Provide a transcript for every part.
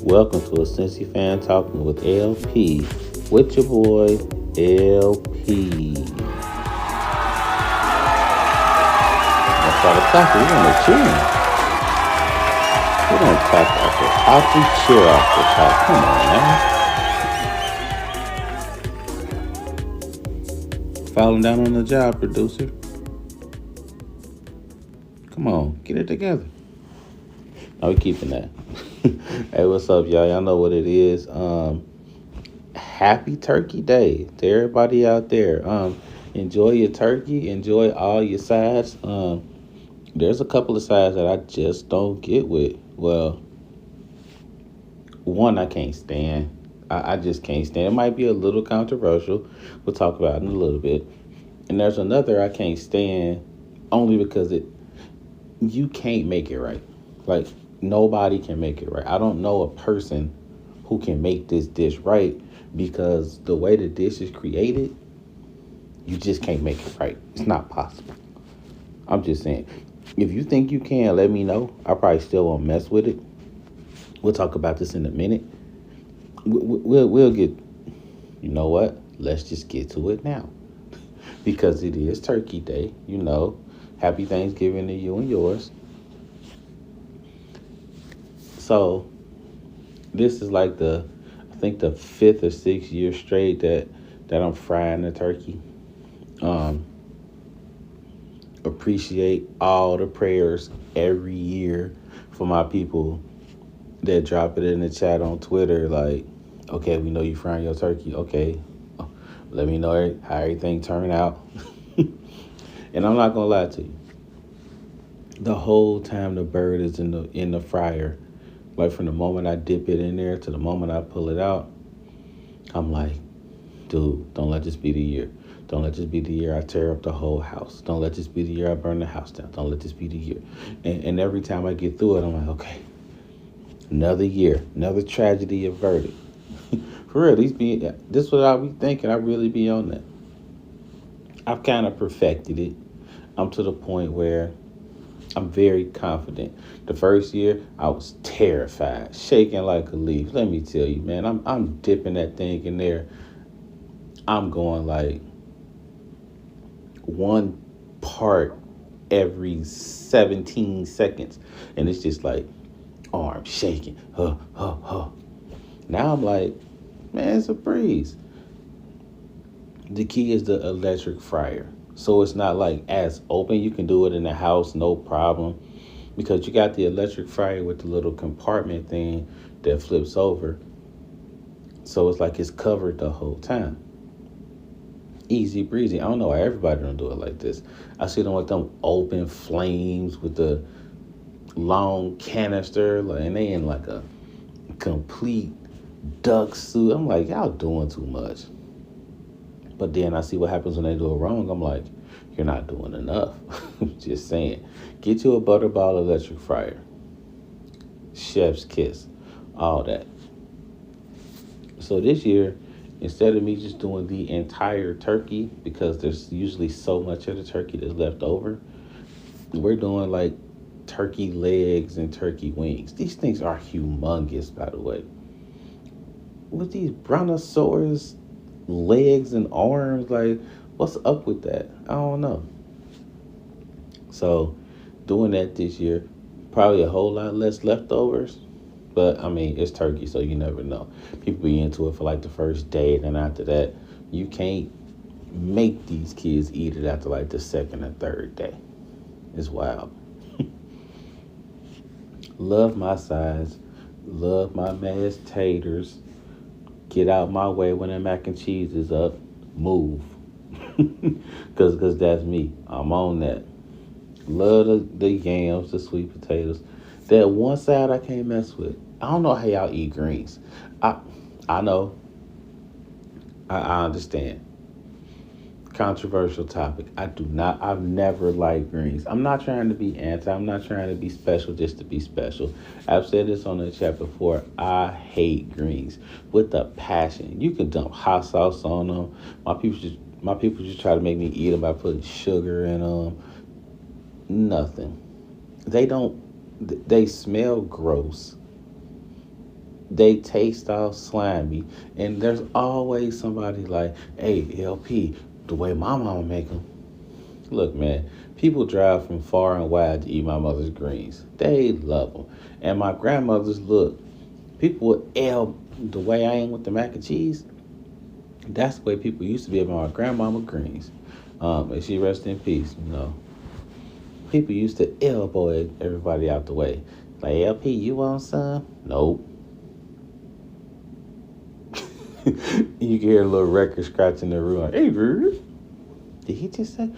Welcome to a Cincy Fan Talking with LP, with your boy LP. That's all the topic. We're gonna cheer. We're gonna talk off the top. We cheer off the top. Come on, man. Falling down on the job, producer. Come on, get it together. No, we keeping that. Hey, what's up, y'all? Y'all know what it is. Happy Turkey Day to everybody out there. Enjoy your turkey. Enjoy all your sides. There's a couple of sides that I just don't get with. Well, one I can't stand. I just can't stand. It might be a little controversial. We'll talk about it in a little bit. And there's another I can't stand only because you can't make it right. Like, nobody can make it right. I don't know a person who can make this dish right because the way the dish is created, you just can't make it right. It's not possible. I'm just saying. If you think you can, let me know. I probably still won't mess with it. We'll talk about this in a minute. We'll get, you know what? Let's just get to it now. Because it is Turkey Day, Happy Thanksgiving to you and yours. So, this is like I think the 5th or 6th year straight that I'm frying the turkey. Appreciate all the prayers every year for my people that drop it in the chat on Twitter. Like, okay, we know you frying your turkey. Okay, let me know how everything turned out. And I'm not gonna lie to you. The whole time the bird is in the fryer, like from the moment I dip it in there to the moment I pull it out, I'm like, dude, don't let this be the year. Don't let this be the year I tear up the whole house. Don't let this be the year I burn the house down. Don't let this be the year. And every time I get through it, I'm like, okay, another year, another tragedy averted. For real, this is what I be thinking. I really be on that. I've kind of perfected it. I'm to the point where I'm very confident. The first year, I was terrified, shaking like a leaf. Let me tell you, man, I'm dipping that thing in there. I'm going like one part every 17 seconds. And it's just like arm shaking. Now I'm like, man, it's a breeze. The key is the electric fryer. So it's not like as open. You can do it in the house, no problem. Because you got the electric fryer with the little compartment thing that flips over. So it's like it's covered the whole time. Easy breezy. I don't know why everybody don't do it like this. I see them with them open flames with the long canister, and they in like a complete duck suit. I'm like, y'all doing too much. But then I see what happens when they do it wrong. I'm like, you're not doing enough. Just saying. Get you a Butterball electric fryer. Chef's kiss. All that. So this year, instead of me just doing the entire turkey, because there's usually so much of the turkey that's left over, we're doing like turkey legs and turkey wings. These things are humongous, by the way. With these brontosaurus legs and arms, like, what's up with that? I don't know. So doing that this year, probably a whole lot less leftovers. But I mean, it's turkey, so you never know. People be into it for like the first day, and then after that, you can't make these kids eat it after like the second or third day. It's wild. Love my sides. Love my mashed taters. Get out my way when that mac and cheese is up. Move. Because that's me. I'm on that. Love the yams, the sweet potatoes. That one side I can't mess with. I don't know how y'all eat greens. I know. I understand. Controversial topic. I've never liked greens. I'm not trying to be anti. I'm not trying to be special just to be special. I've said this on the chat before. I hate greens with a passion. You can dump hot sauce on them. My people just try to make me eat them by putting sugar in them. Nothing. They smell gross. They taste all slimy, and there's always somebody like, "Hey, LP, the way my mama make them." Look, man, people drive from far and wide to eat my mother's greens. They love them, and my grandmother's look. People with L the way I am with the mac and cheese. That's the way people used to be about my grandmama greens. And she rest in peace. People used to elbow everybody out the way. Like, LP, you want some? Nope. You can hear a little record scratch in the room. Hey, girl. Did he just say,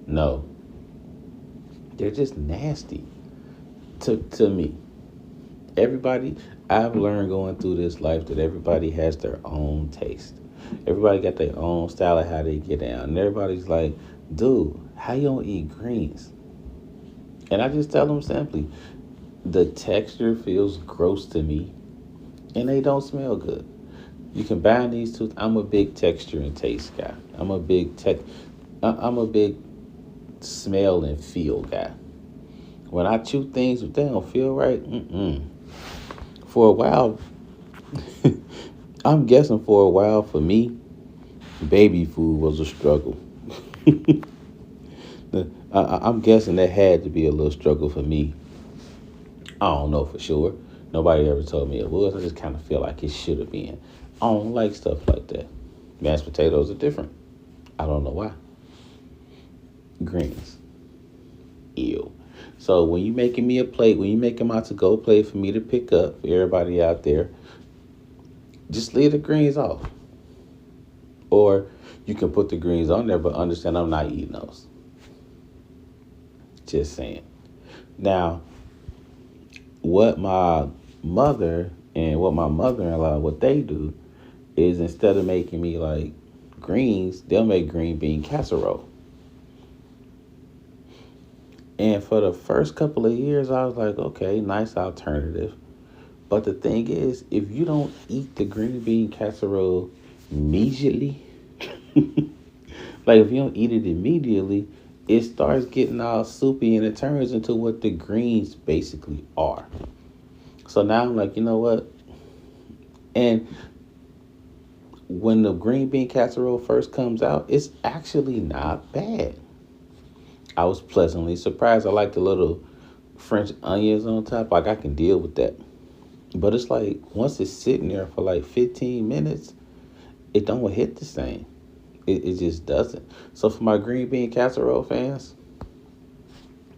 no. They're just nasty to me. Everybody, I've learned going through this life that everybody has their own taste. Everybody got their own style of how they get down. And everybody's like, dude, how you don't eat greens? And I just tell them simply, the texture feels gross to me and they don't smell good. You combine these two. I'm a big texture and taste guy. I'm a big smell and feel guy. When I chew things, if they don't feel right, for a while, I'm guessing for a while for me, baby food was a struggle. I'm guessing that had to be a little struggle for me. I don't know for sure. Nobody ever told me it was. I just kind of feel like it should have been. I don't like stuff like that. Mashed potatoes are different. I don't know why. Greens. Ew. So when you making me a plate, when you making my to-go plate for me to pick up, for everybody out there, just leave the greens off. Or you can put the greens on there, but understand I'm not eating those. Just saying. Now, what my mother and what my mother-in-law, what they do is instead of making me like greens, they'll make green bean casserole. And for the first couple of years, I was like, okay, nice alternative. But the thing is, if you don't eat the green bean casserole immediately, like if you don't eat it immediately, it starts getting all soupy and it turns into what the greens basically are. So now I'm like, you know what? And when the green bean casserole first comes out, it's actually not bad. I was pleasantly surprised. I like the little French onions on top. Like I can deal with that. But it's like once it's sitting there for like 15 minutes, it don't hit the same. It just doesn't. So for my green bean casserole fans,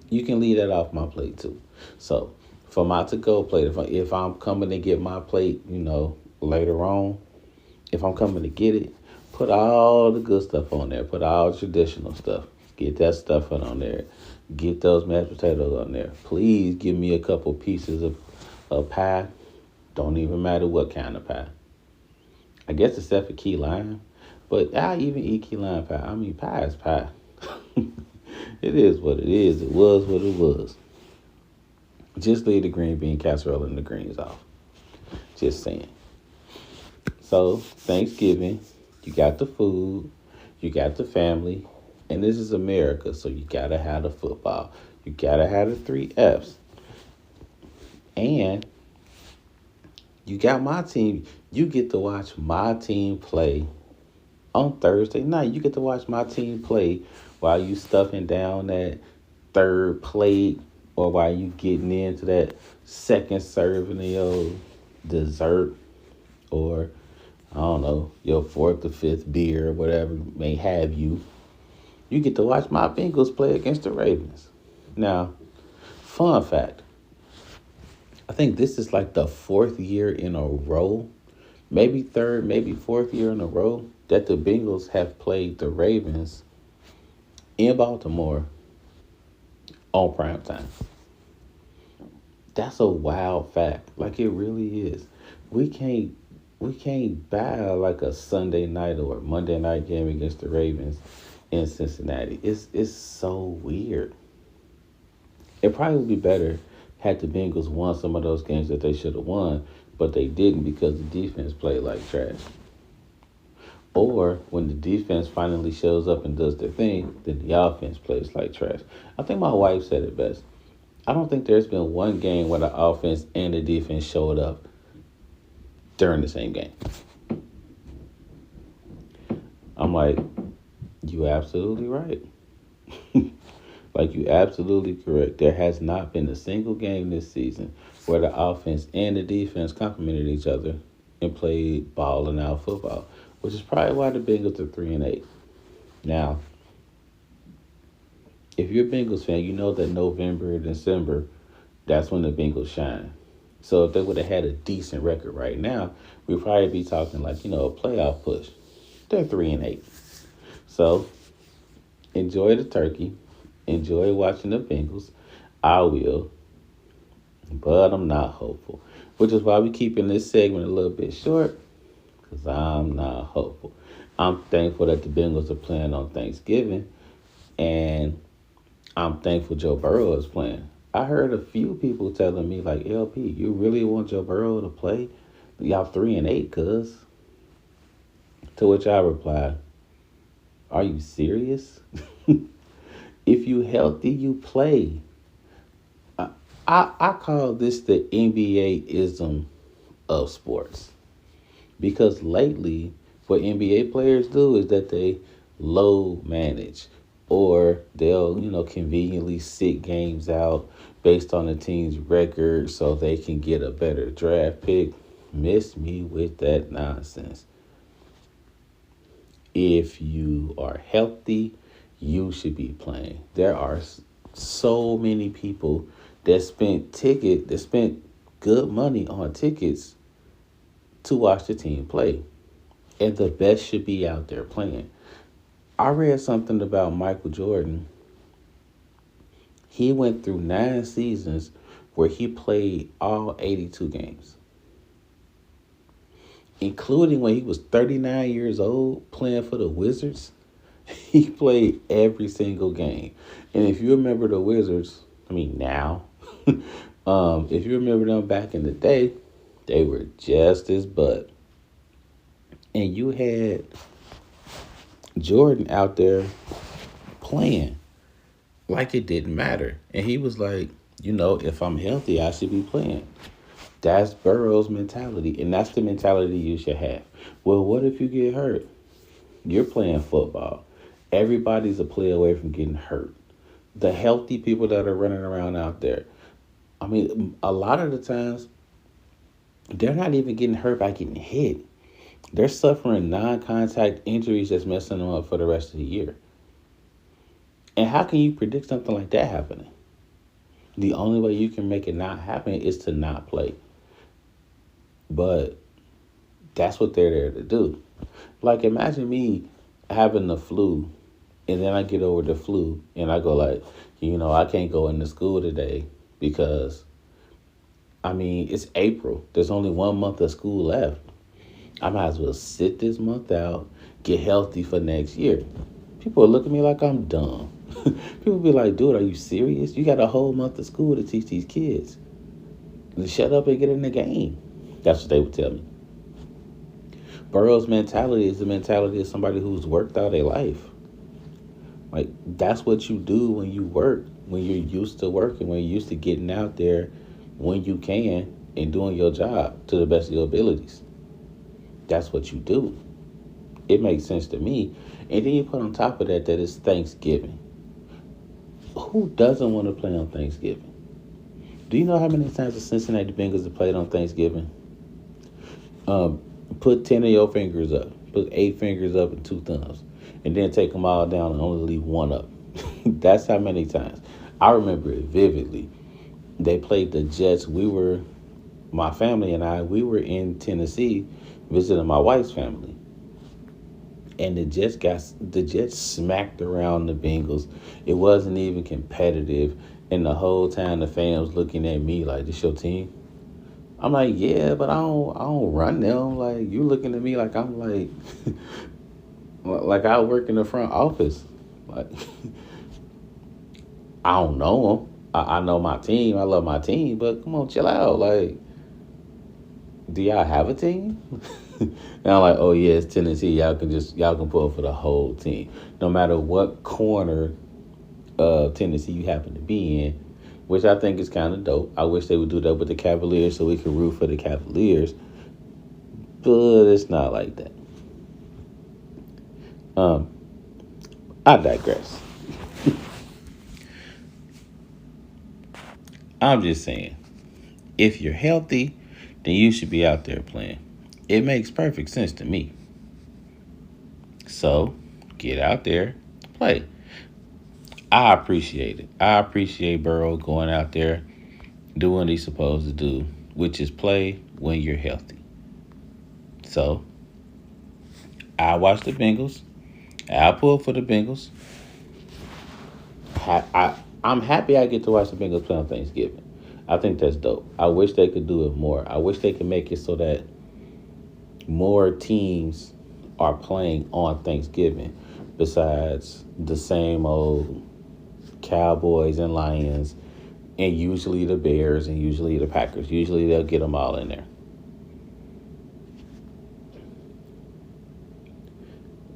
you can leave that off my plate too. So for my to-go plate, if I'm coming to get my plate, later on, if I'm coming to get it, put all the good stuff on there. Put all the traditional stuff. Get that stuff on there. Get those mashed potatoes on there. Please give me a couple pieces of pie. Don't even matter what kind of pie. I guess except for key lime. But I even eat key lime pie. I mean, pie is pie. It is what it is. It was what it was. Just leave the green bean casserole and the greens off. Just saying. So, Thanksgiving, you got the food, you got the family, and this is America, so you gotta have the football. You gotta have the 3 Fs. And you got my team. You get to watch my team play on Thursday night. You get to watch my team play while you stuffing down that third plate or while you getting into that second serving of your dessert or, I don't know, your fourth or fifth beer or whatever may have you. You get to watch my Bengals play against the Ravens. Now, fun fact. I think this is like the 4th year in a row, maybe 3rd, maybe 4th year in a row that the Bengals have played the Ravens in Baltimore on prime time. That's a wild fact. Like it really is. We can't buy like a Sunday night or Monday night game against the Ravens in Cincinnati. It's so weird. It probably would be better had the Bengals won some of those games that they should have won, but they didn't because the defense played like trash. Or when the defense finally shows up and does their thing, then the offense plays like trash. I think my wife said it best. I don't think there's been one game where the offense and the defense showed up during the same game. I'm like, you absolutely right. Like, you absolutely correct. There has not been a single game this season where the offense and the defense complemented each other and played ball and out football, which is probably why the Bengals are 3-8. Now, if you're a Bengals fan, you know that November and December, that's when the Bengals shine. So if they would have had a decent record right now, we'd probably be talking like, a playoff push. They're 3-8. So enjoy the turkey. Enjoy watching the Bengals. I will, but I'm not hopeful. Which is why we keeping this segment a little bit short, because I'm not hopeful. I'm thankful that the Bengals are playing on Thanksgiving, and I'm thankful Joe Burrow is playing. I heard a few people telling me, like, LP, you really want Joe Burrow to play? Y'all 3-8, cuz. To which I replied, are you serious? If you healthy, you play. I call this the NBA-ism of sports. Because lately, what NBA players do is that they low manage, or they'll, conveniently sit games out based on the team's record so they can get a better draft pick. Miss me with that nonsense. If you are healthy, you should be playing. There are so many people that spent good money on tickets to watch the team play. And the best should be out there playing. I read something about Michael Jordan. He went through 9 seasons where he played all 82 games, including when he was 39 years old playing for the Wizards. He played every single game. And if you remember the Wizards, now, if you remember them back in the day, they were just as bud. And you had Jordan out there playing like it didn't matter. And he was like, if I'm healthy, I should be playing. That's Burrow's mentality. And that's the mentality you should have. Well, what if you get hurt? You're playing football. Everybody's a play away from getting hurt. The healthy people that are running around out there, a lot of the times, they're not even getting hurt by getting hit. They're suffering non-contact injuries that's messing them up for the rest of the year. And how can you predict something like that happening? The only way you can make it not happen is to not play. But that's what they're there to do. Like, imagine me having the flu, and then I get over the flu, and I go like, I can't go into school today because, it's April. There's only 1 month of school left. I might as well sit this month out, get healthy for next year. People will look at me like I'm dumb. People be like, dude, are you serious? You got a whole month of school to teach these kids. Shut up and get in the game. That's what they would tell me. Burrow's mentality is the mentality of somebody who's worked out a life. Like, that's what you do when you work, when you're used to working, when you're used to getting out there when you can and doing your job to the best of your abilities. That's what you do. It makes sense to me. And then you put on top of that it's Thanksgiving. Who doesn't want to play on Thanksgiving? Do you know how many times the Cincinnati Bengals have played on Thanksgiving? Put 10 of your fingers up. Put 8 fingers up and 2 thumbs. And then take them all down and only leave 1 up. That's how many times. I remember it vividly. They played the Jets. My family and I, we were in Tennessee visiting my wife's family. And the Jets smacked around the Bengals. It wasn't even competitive. And the whole time the fans looking at me like, this your team? I'm like, yeah, but I don't run them. Like, you looking at me like I'm like like I work in the front office. Like, I don't know them. I know my team. I love my team, but come on, chill out. Like, do y'all have a team? And I'm like, oh yeah, it's Tennessee. Y'all can pull for the whole team. No matter what corner of Tennessee you happen to be in, which I think is kind of dope. I wish they would do that with the Cavaliers so we could root for the Cavaliers, but it's not like that. Um, I digress. I'm just saying, if you're healthy, then you should be out there playing. It makes perfect sense to me. So, get out there, play. I appreciate it. I appreciate Burrow going out there, doing what he's supposed to do, which is play when you're healthy. So, I watch the Bengals. I pull for the Bengals. I'm happy I get to watch the Bengals play on Thanksgiving. I think that's dope. I wish they could do it more. I wish they could make it so that more teams are playing on Thanksgiving besides the same old Cowboys and Lions and usually the Bears and usually the Packers. Usually they'll get them all in there.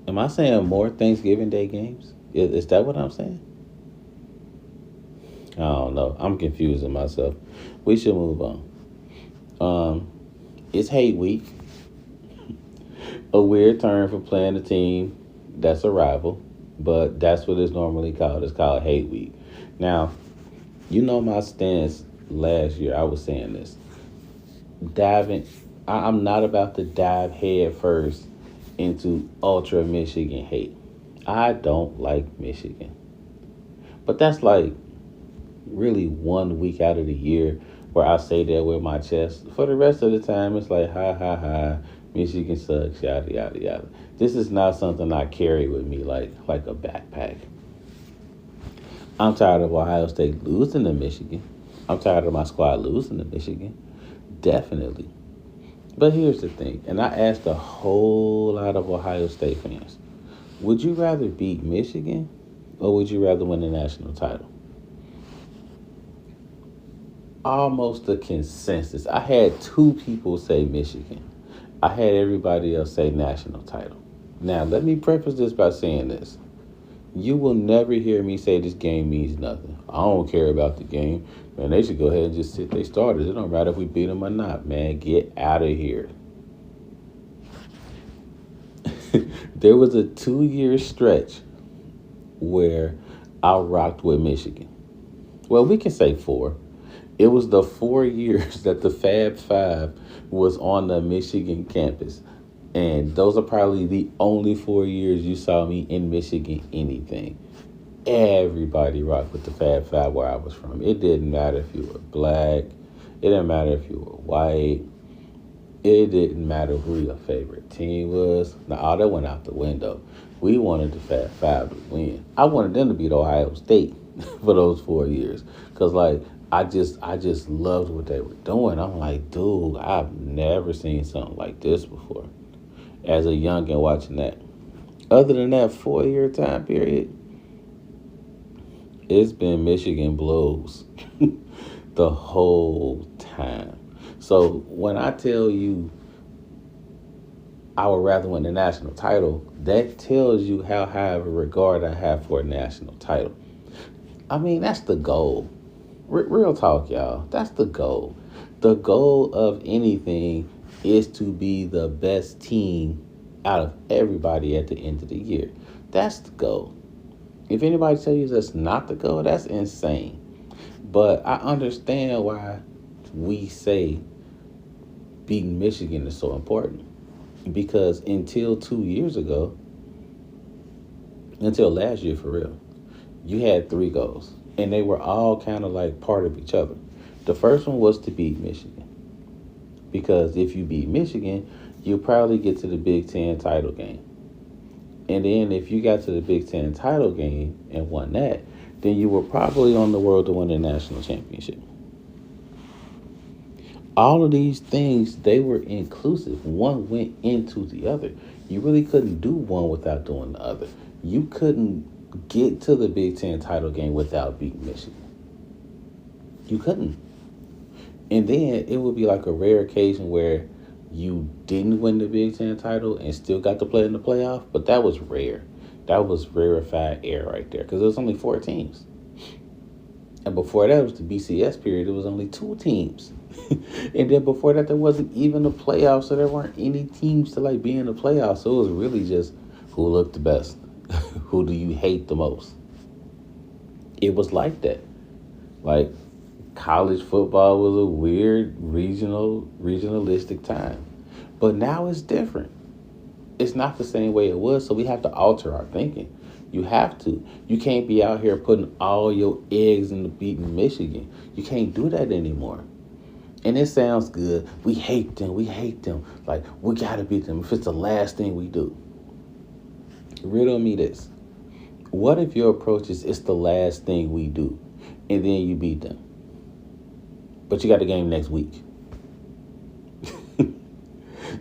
Am I saying more Thanksgiving Day games? Is that what I'm saying? I don't know. I'm confusing myself. We should move on. Um, it's hate week, a weird term for playing a team that's a rival, but that's what it's normally called. It's called hate week. Now, you know my stance last year. I was saying this. Diving, I'm not about to dive head first into ultra Michigan hate. I don't like Michigan. But that's like really 1 week out of the year where I say that with my chest. For the rest of the time, it's like, ha, ha, ha, Michigan sucks, yada, yada, yada. This is not something I carry with me like a backpack. I'm tired of Ohio State losing to Michigan. I'm tired of my squad losing to Michigan. Definitely. But here's the thing, and I asked a whole lot of Ohio State fans, would you rather beat Michigan or would you rather win the national title? Almost a consensus. I had two people say Michigan. I had everybody else say national title. Now, let me preface this by saying this. You will never hear me say this game means nothing. I don't care about the game. Man, they should go ahead and just sit their starters. It don't matter if we beat them or not, man. Get out of here. There was a 2 year stretch where I rocked with Michigan. Well, we can say four. It was the 4 years that the Fab Five was on the Michigan campus. And those are probably the only 4 years you saw me in Michigan anything. Everybody rocked with the Fab Five where I was from. It didn't matter if you were black. It didn't matter if you were white. It didn't matter who your favorite team was. Now, all that went out the window. We wanted the Fab Five to win. I wanted them to beat Ohio State for those 4 years. Because, like, I just loved what they were doing. I'm like, dude, I've never seen something like this before. As a youngin' watching that. Other than that 4 year time period, it's been Michigan Blues the whole time. So when I tell you I would rather win the national title, that tells you how high of a regard I have for a national title. I mean, that's the goal. Real talk, y'all. That's the goal. The goal of anything is to be the best team out of everybody at the end of the year. That's the goal. If anybody tells you that's not the goal, that's insane. But I understand why we say beating Michigan is so important. Because until 2 years ago, until last year for real, you had three goals. And they were all kind of like part of each other. The first one was to beat Michigan. Because if you beat Michigan, you'll probably get to the Big Ten title game. And then if you got to the Big Ten title game and won that, then you were probably on the road to win the national championship. All of these things, they were inclusive. One went into the other. You really couldn't do one without doing the other. You couldn't get to the Big Ten title game without beating Michigan. You couldn't. And then it would be like a rare occasion where you didn't win the Big Ten title and still got to play in the playoff, but that was rare. That was rarefied air right there because there was only four teams. And before that was the BCS period. It was only two teams. And then before that, there wasn't even a playoff, so there weren't any teams to like be in the playoffs. So it was really just who looked the best, who do you hate the most. It was like that. Like college football was a weird regionalistic time, but now it's different. It's not the same way it was, so we have to alter our thinking. You have to. You can't be out here putting all your eggs in the beating Michigan. You can't do that anymore. And it sounds good. We hate them. We hate them. Like, we got to beat them if it's the last thing we do. Riddle me this. What if your approach is it's the last thing we do and then you beat them? But you got the game next week.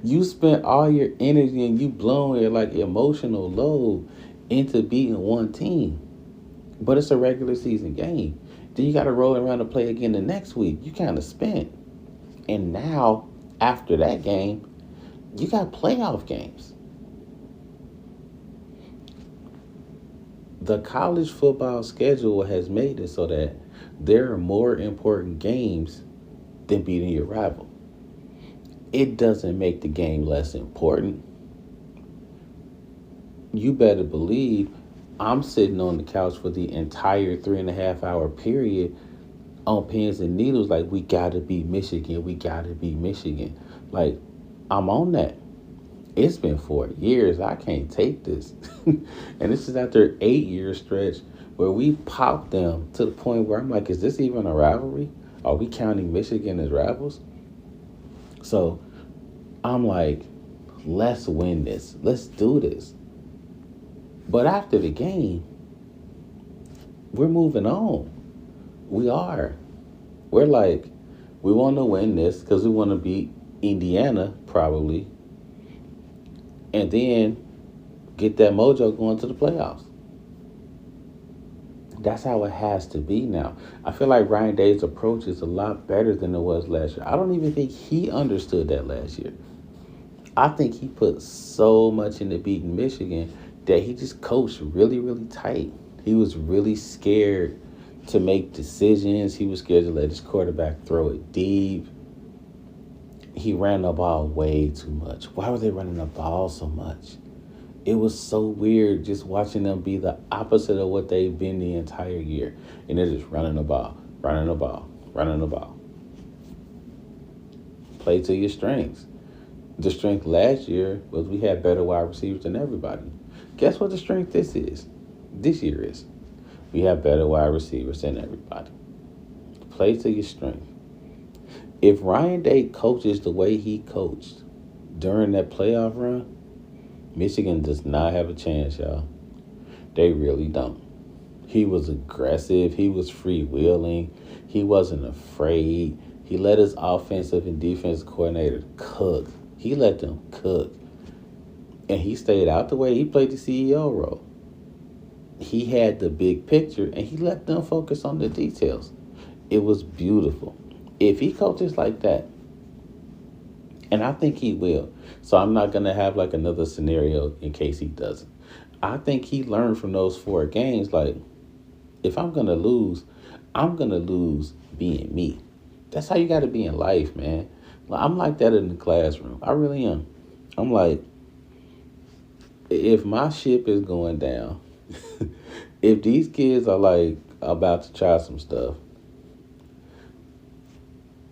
You spent all your energy and you blowing your like emotional load into beating one team. But it's a regular season game. Then you got to roll around and play again the next week. You kind of spent. And now, after that game, you got playoff games. The college football schedule has made it so that there are more important games than beating your rival. It doesn't make the game less important. You better believe I'm sitting on the couch for the entire 3.5 hour period on pins and needles like we gotta beat Michigan, we gotta beat Michigan. Like, I'm on that. It's been 4 years. I can't take this. And this is after 8 year stretch where we popped them to the point where I'm like, is this even a rivalry? Are we counting Michigan as rivals? So I'm like, let's win this. Let's do this. But after the game, we're moving on. We are. We're like, we want to win this because we want to beat Indiana, probably. And then get that mojo going to the playoffs. That's how it has to be now. I feel like Ryan Day's approach is a lot better than it was last year. I don't even think he understood that last year. I think he put so much into beating Michigan that he just coached really, really tight. He was really scared to make decisions. He was scared to let his quarterback throw it deep. He ran the ball way too much. Why were they running the ball so much? It was so weird just watching them be the opposite of what they've been the entire year. And they're just running the ball, running the ball, running the ball. Play to your strengths. The strength last year was we had better wide receivers than everybody. Guess what the strength this year is? We have better wide receivers than everybody. Play to your strength. If Ryan Day coaches the way he coached during that playoff run, Michigan does not have a chance, y'all. They really don't. He was aggressive. He was freewheeling. He wasn't afraid. He let his offensive and defensive coordinator cook. He let them cook. And he stayed out the way. He played the CEO role. He had the big picture, and he let them focus on the details. It was beautiful. If he coaches like that, and I think he will, so I'm not going to have like another scenario in case he doesn't. I think he learned from those 4 games, like, if I'm going to lose, I'm going to lose being me. That's how you got to be in life, man. I'm like that in the classroom. I really am. I'm like, if my ship is going down, if these kids are like about to try some stuff,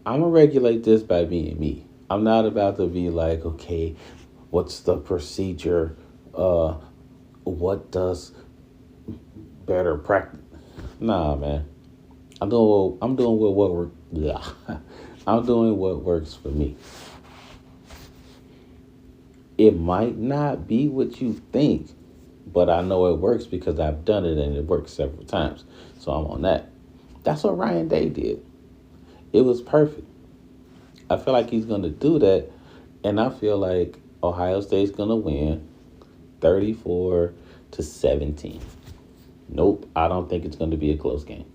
I'm going to regulate this by being me. I'm not about to be like, okay, what's the procedure? What does better practice? Nah, man. I'm doing what works. Yeah. I'm doing what works for me. It might not be what you think, but I know it works because I've done it and it worked several times. So I'm on that. That's what Ryan Day did. It was perfect. I feel like he's going to do that, and I feel like Ohio State's going to win 34-17. Nope, I don't think it's going to be a close game.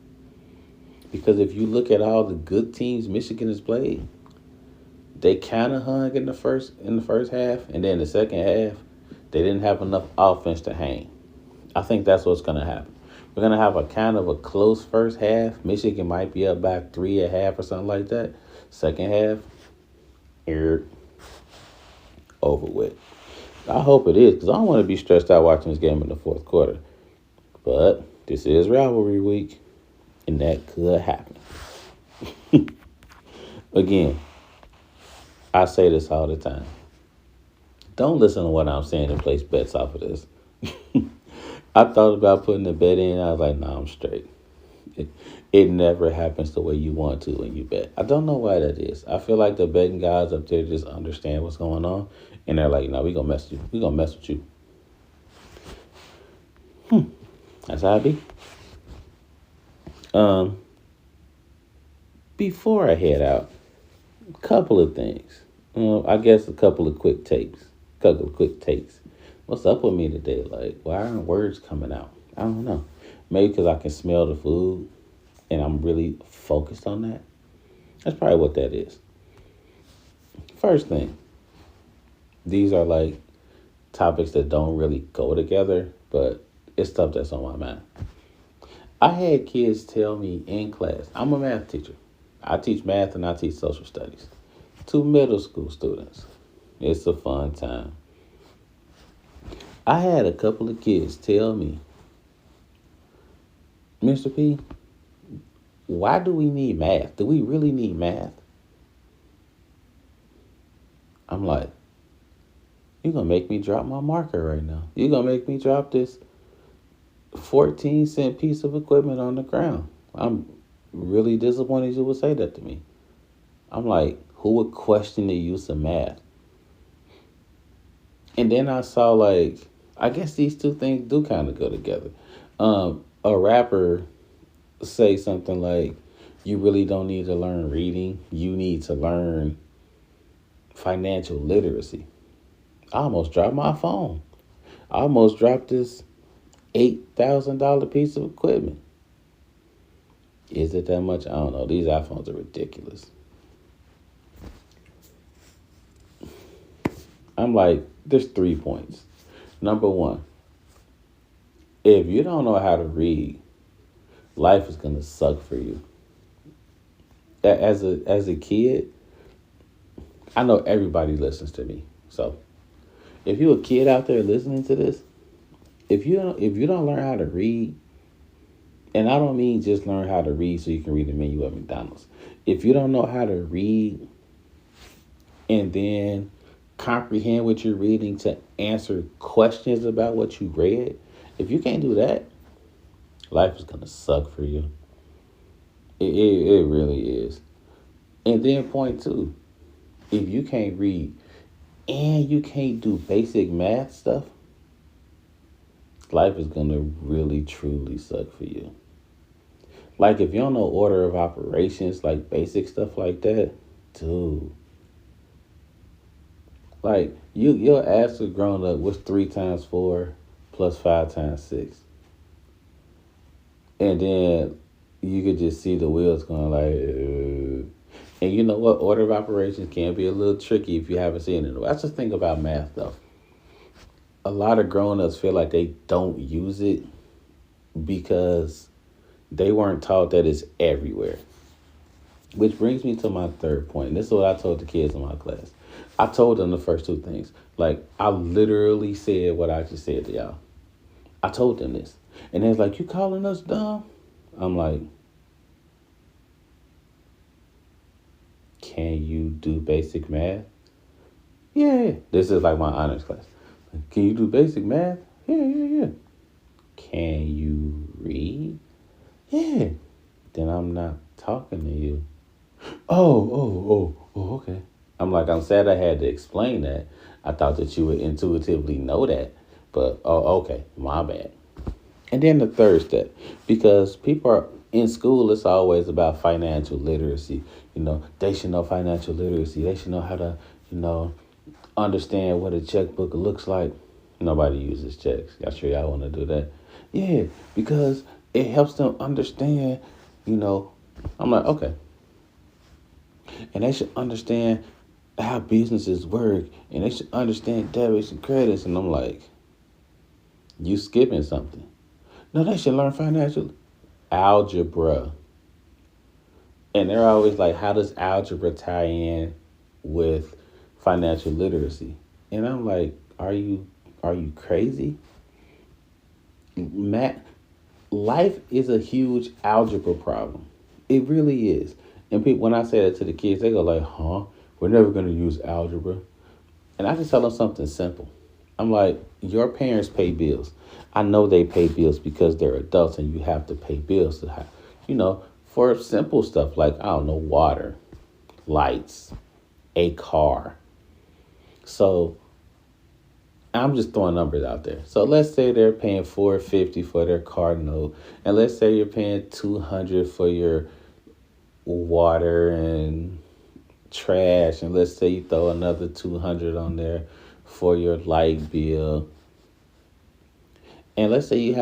Because if you look at all the good teams Michigan has played, they kind of hung in the first half, and then the second half, they didn't have enough offense to hang. I think that's what's going to happen. We're gonna have a kind of a close first half. Michigan might be up by 3.5 or something like that. Second half, here, over with. I hope it is because I don't want to be stressed out watching this game in the fourth quarter. But this is rivalry week, and that could happen. Again, I say this all the time. Don't listen to what I'm saying and place bets off of this. I thought about putting a bet in. I was like, nah, I'm straight. It never happens the way you want to when you bet. I don't know why that is. I feel like the betting guys up there just understand what's going on. And they're like, no, we gonna mess with you. We gonna mess with you. That's how it be. Before I head out, a couple of things. I guess a couple of quick takes. What's up with me today? Like, why aren't words coming out? I don't know. Maybe because I can smell the food and I'm really focused on that. That's probably what that is. First thing, these are like topics that don't really go together, but it's stuff that's on my mind. I had kids tell me in class, I'm a math teacher. I teach math and I teach social studies. 2 middle school students. It's a fun time. I had a couple of kids tell me, Mr. P, why do we need math? Do we really need math? I'm like, you're going to make me drop my marker right now. You're going to make me drop this 14-cent piece of equipment on the ground. I'm really disappointed you would say that to me. I'm like, who would question the use of math? And then I saw, like, I guess these two things do kind of go together. A rapper say something like, you really don't need to learn reading. You need to learn financial literacy. I almost dropped my phone. I almost dropped this $8,000 piece of equipment. Is it that much? I don't know. These iPhones are ridiculous. I'm like, there's 3 points. Number one, if you don't know how to read, life is going to suck for you. As a kid, I know everybody listens to me. So if you're a kid out there listening to this, if you don't learn how to read, and I don't mean just learn how to read so you can read the menu at McDonald's. If you don't know how to read and then comprehend what you're reading to answer questions about what you read, if you can't do that, life is going to suck for you. It really is. And then point two, if you can't read and you can't do basic math stuff, life is going to really, truly suck for you. Like, if you don't know order of operations, like basic stuff like that, dude. Like, you'll ask a grown up, what's 3 times 4 plus 5 times 6? And then you could just see the wheels going like, And you know what? Order of operations can be a little tricky if you haven't seen it. That's the thing about math, though. A lot of grown-ups feel like they don't use it because they weren't taught that it's everywhere. Which brings me to my third point. This is what I told the kids in my class. I told them the first 2 things. Like, I literally said what I just said to y'all. I told them this. And they're like, you calling us dumb? I'm like, can you do basic math? Yeah. This is like my honors class. Can you do basic math? Yeah. Can you read? Yeah. Then I'm not talking to you. Oh, okay. I'm like, I'm sad I had to explain that. I thought that you would intuitively know that. But, okay, my bad. And then the third step, because people are in school, it's always about financial literacy. You know, they should know financial literacy. They should know how to, understand what a checkbook looks like. Nobody uses checks. Y'all sure y'all want to do that? Yeah, because it helps them understand, I'm like, okay. And they should understand how businesses work. And they should understand debits and credits. And I'm like, you skipping something. No, they should learn financial algebra. And they're always like, how does algebra tie in with financial literacy? And I'm like, are you crazy? Matt, life is a huge algebra problem. It really is. And people, when I say that to the kids, they go like, "Huh? We're never going to use algebra." And I just tell them something simple. I'm like, your parents pay bills. I know they pay bills because they're adults and you have to pay bills to have, for simple stuff like, I don't know, water, lights, a car. So I'm just throwing numbers out there. So let's say they're paying $450 for their car note, and let's say you're paying $200 for your water and trash, and let's say you throw another $200 on there for your light bill, and let's say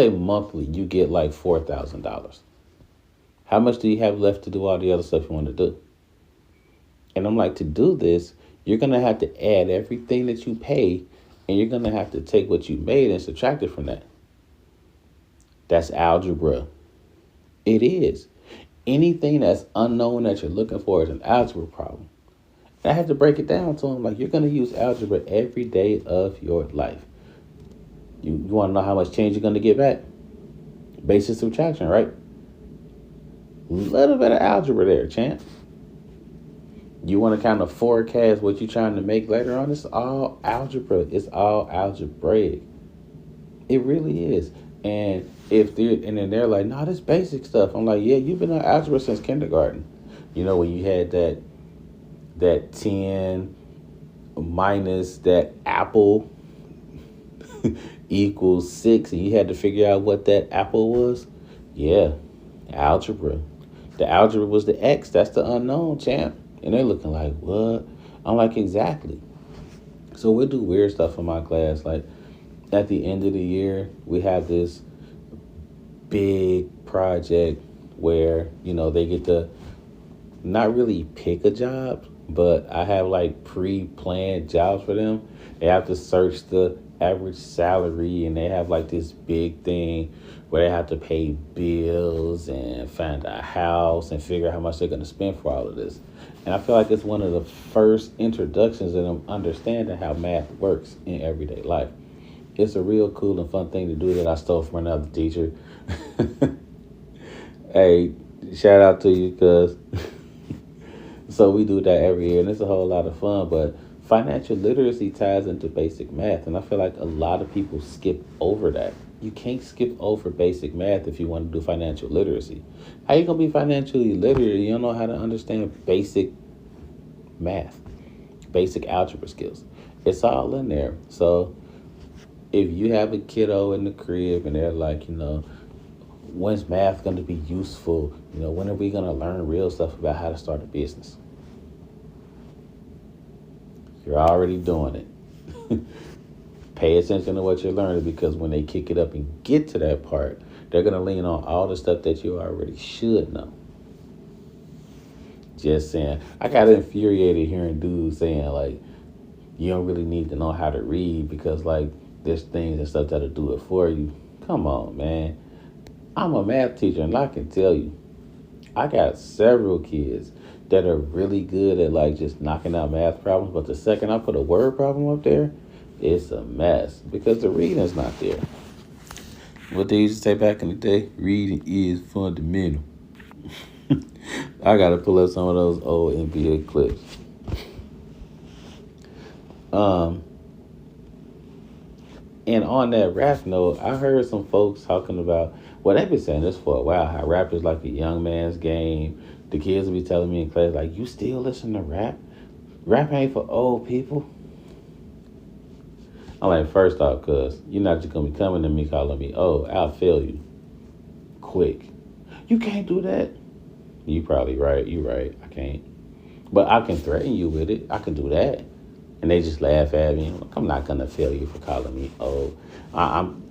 monthly you get like $4,000. How much do you have left to do all the other stuff you want to do? And I'm like, to do this, you're gonna have to add everything that you pay, and you're gonna have to take what you made and subtract it from that. That's algebra. It is. Anything that's unknown that you're looking for is an algebra problem. And I have to break it down to them like, you're going to use algebra every day of your life. You want to know how much change you're going to get back? Basic subtraction, right? Little bit of algebra there, champ. You want to kind of forecast what you're trying to make later on? It's all algebra. It's all algebraic. It really is. And then they're like, no, this basic stuff. I'm like, yeah, you've been on algebra since kindergarten. When you had that 10 minus that apple equals 6, and you had to figure out what that apple was. Yeah, algebra. The algebra was the X. That's the unknown, champ. And they're looking like, what? I'm like, exactly. So we do weird stuff in my class. Like, at the end of the year, we have this big project where, they get to not really pick a job, but I have like pre-planned jobs for them. They have to search the average salary, and they have like this big thing where they have to pay bills and find a house and figure out how much they're going to spend for all of this. And I feel like it's one of the first introductions in them understanding how math works in everyday life. It's a real cool and fun thing to do that I stole from another teacher. Hey, shout out to you, cuz. So we do that every year, and it's a whole lot of fun. But financial literacy ties into basic math, and I feel like a lot of people skip over that. You can't skip over basic math if you want to do financial literacy. How you gonna be financially literate? You don't know how to understand basic math, basic algebra skills. It's all in there. So if you have a kiddo in the crib and they're like, when's math going to be useful? When are we going to learn real stuff about how to start a business? You're already doing it. Pay attention to what you're learning, because when they kick it up and get to that part, they're going to lean on all the stuff that you already should know. Just saying. I got infuriated hearing dudes saying, like, you don't really need to know how to read because, like, there's things and stuff that'll do it for you. Come on, man. I'm a math teacher, and I can tell you, I got several kids that are really good at like just knocking out math problems. But the second I put a word problem up there, it's a mess because the reading's not there. What they used to say back in the day, reading is fundamental. I got to pull up some of those old NBA clips. And on that rap note, I heard some folks talking about, well, they've been saying this for a while, how rap is like a young man's game. The kids will be telling me in class, like, you still listen to rap? Rap ain't for old people. I'm like, first off, cuz you're not just going to be coming to me calling me, oh, I'll fail you quick. You can't do that. You probably right. You right. I can't. But I can threaten you with it. I can do that. And they just laugh at me. I'm not going to fail you for calling me old. I'm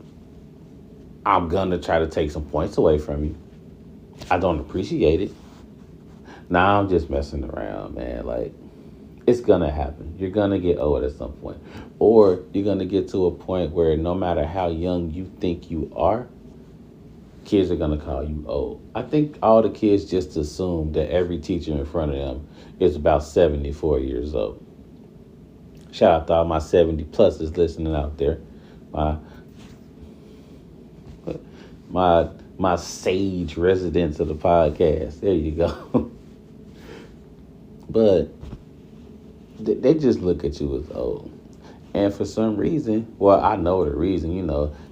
going to try to take some points away from you. I don't appreciate it. Nah, I'm just messing around, man. Like, It's gonna happen. You're gonna get old at some point, or you're gonna get to a point where no matter how young you think you are, kids are gonna call you old. I think all the kids just assume that every teacher in front of them is about 74 years old. Shout out to all my 70 pluses listening out there. My my my sage residents of the podcast. There you go. But they just look at you as old. And for some reason, well, I know the reason,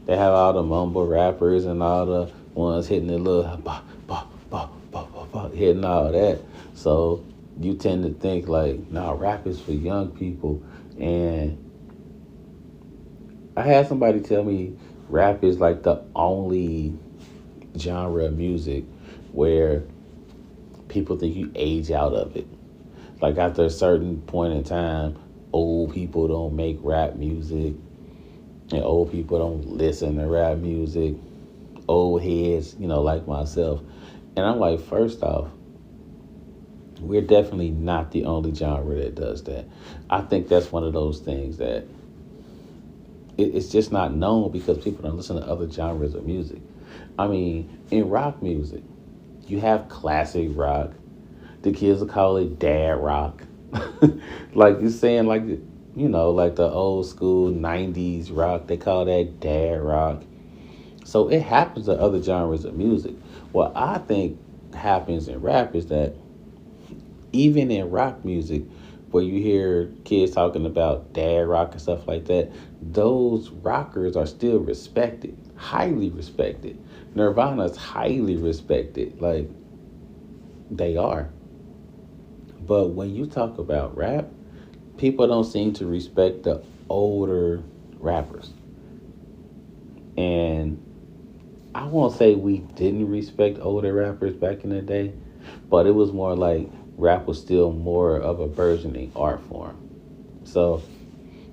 they have all the mumble rappers and all the ones hitting the little bah, bah, bah, bah, bah, bah, hitting all that. So you tend to think like, nah, rap is for young people. And I had somebody tell me rap is like the only genre of music where people think you age out of it. Like after a certain point in time, old people don't make rap music and old people don't listen to rap music. Old heads, like myself. And I'm like, first off, we're definitely not the only genre that does that. I think that's one of those things that it's just not known because people don't listen to other genres of music. I mean, in rock music, you have classic rock. The kids will call it dad rock. Like you're saying, like the old school 90s rock, they call that dad rock. So it happens in other genres of music. What I think happens in rap is that even in rock music, where you hear kids talking about dad rock and stuff like that, those rockers are still respected, highly respected. Nirvana's highly respected, like they are. But when you talk about rap, people don't seem to respect the older rappers. And I won't say we didn't respect older rappers back in the day, but it was more like rap was still more of a burgeoning art form. So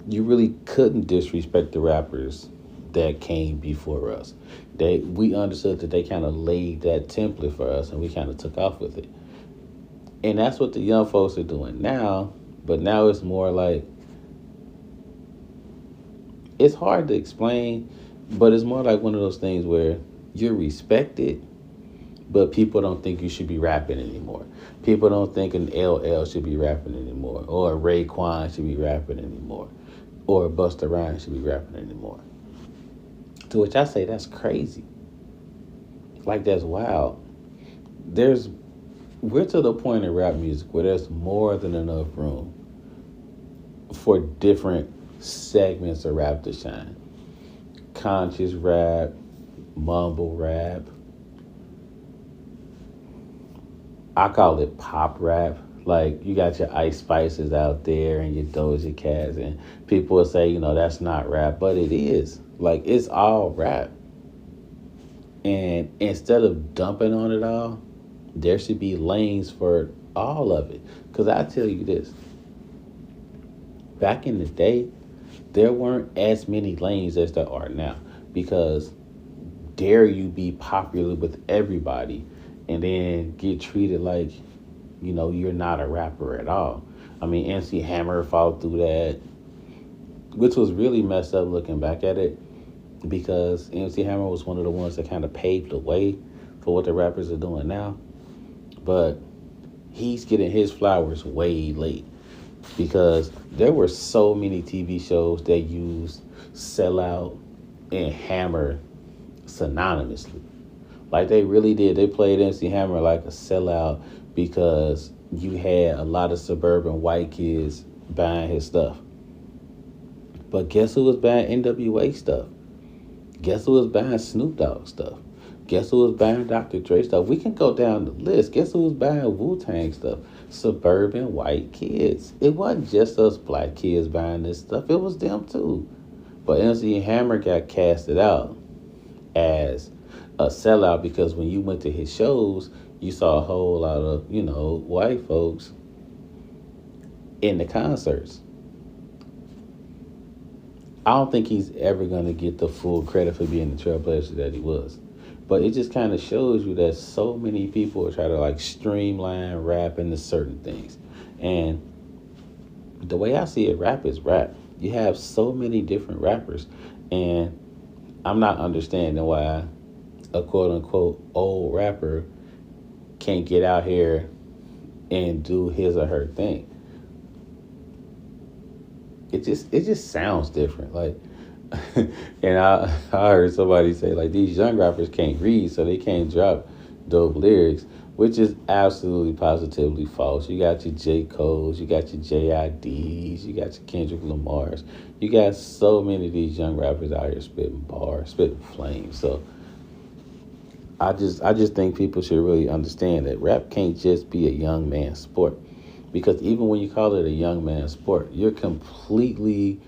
you really couldn't disrespect the rappers that came before us. We understood that they kind of laid that template for us and we kind of took off with it. And that's what the young folks are doing now, but now it's more like it's hard to explain, but it's more like one of those things where you're respected, but people don't think you should be rapping anymore. People don't think an LL should be rapping anymore, or a Raekwon should be rapping anymore, or a Busta Rhymes should be rapping anymore. To which I say that's crazy. Like that's wild. We're to the point in rap music where there's more than enough room for different segments of rap to shine. Conscious rap, mumble rap. I call it pop rap. Like you got your Ice Spices out there and your Doja Cats, and people will say, that's not rap, but it is. Like it's all rap. And instead of dumping on it all, there should be lanes for all of it. Because I tell you this, back in the day, there weren't as many lanes as there are now. Because dare you be popular with everybody and then get treated like, you're not a rapper at all. I mean, MC Hammer fought through that, which was really messed up looking back at it because MC Hammer was one of the ones that kind of paved the way for what the rappers are doing now. But he's getting his flowers way late because there were so many TV shows that used Sellout and Hammer synonymously. Like they really did. They played MC Hammer like a sellout because you had a lot of suburban white kids buying his stuff. But guess who was buying NWA stuff? Guess who was buying Snoop Dogg stuff? Guess who was buying Dr. Dre stuff? We can go down the list. Guess who was buying Wu-Tang stuff? Suburban white kids. It wasn't just us black kids buying this stuff. It was them too. But MC Hammer got casted out as a sellout because when you went to his shows, you saw a whole lot of, white folks in the concerts. I don't think he's ever going to get the full credit for being the trailblazer that he was. But it just kind of shows you that so many people try to like streamline rap into certain things. And The way I see it, rap is rap. You have so many different rappers, and I'm not understanding why a quote unquote old rapper can't get out here and do his or her thing. It just sounds different. Like, and I heard somebody say like these young rappers can't read, so they can't drop dope lyrics, which is absolutely positively false. You got your J. Cole's, you got your JIDs, you got your Kendrick Lamar's, you got so many of these young rappers out here spitting bars, spitting flames. So I just think people should really understand that rap can't just be a young man's sport. Because even when you call it a young man's sport, you're completely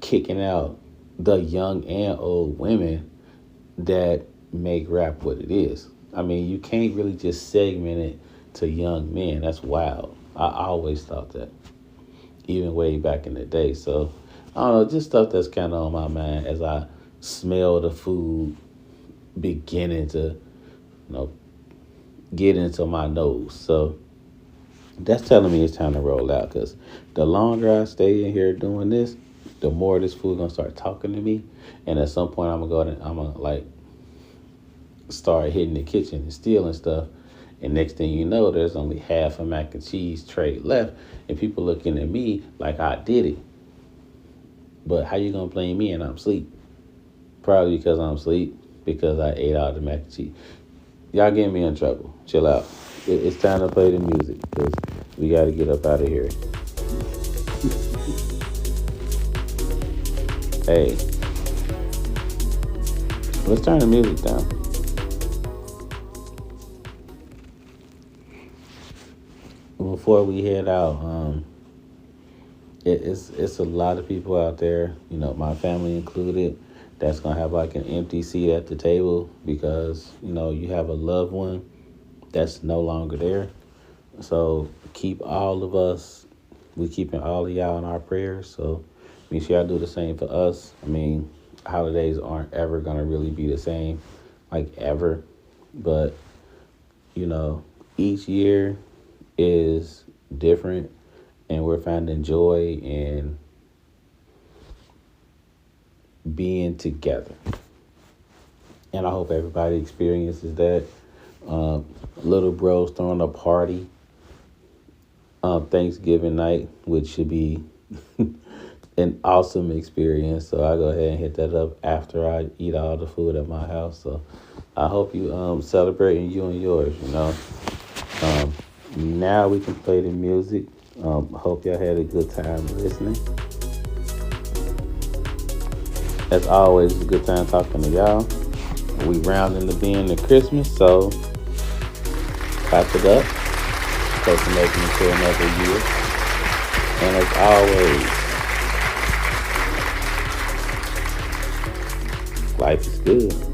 kicking out the young and old women that make rap what it is. I mean, you can't really just segment it to young men. That's wild. I always thought that, even way back in the day. So, I don't know, just stuff that's kind of on my mind as I smell the food beginning to, know, get into my nose. So that's telling me it's time to roll out. Because the longer I stay in here doing this, the more this food gonna start talking to me. And at some point, I'm gonna like start hitting the kitchen and stealing stuff. And next thing you know, there's only half a mac and cheese tray left, and people looking at me like I did it. But how you gonna blame me and I'm asleep? Probably because I'm asleep, because I ate all the mac and cheese. Y'all getting me in trouble. Chill out. It's time to play the music because we got to get up out of here. Hey, let's turn the music down. Before we head out, it's a lot of people out there, my family included, that's gonna have like an empty seat at the table because you have a loved one that's no longer there. So keep all of us, we keeping all of y'all in our prayers. So make sure y'all do the same for us. I mean, holidays aren't ever gonna really be the same, like ever, but each year is different, and we're finding joy in being together. And I hope everybody experiences that. Little bros throwing a party Thanksgiving night, which should be an awesome experience. So I go ahead and hit that up after I eat all the food at my house. So I hope you celebrating you and yours. Now we can play the music. Hope y'all had a good time listening. As always, it's a good time talking to y'all. We rounding the bend to Christmas, so clap it up. Close to making it to another year. And as always, life is good.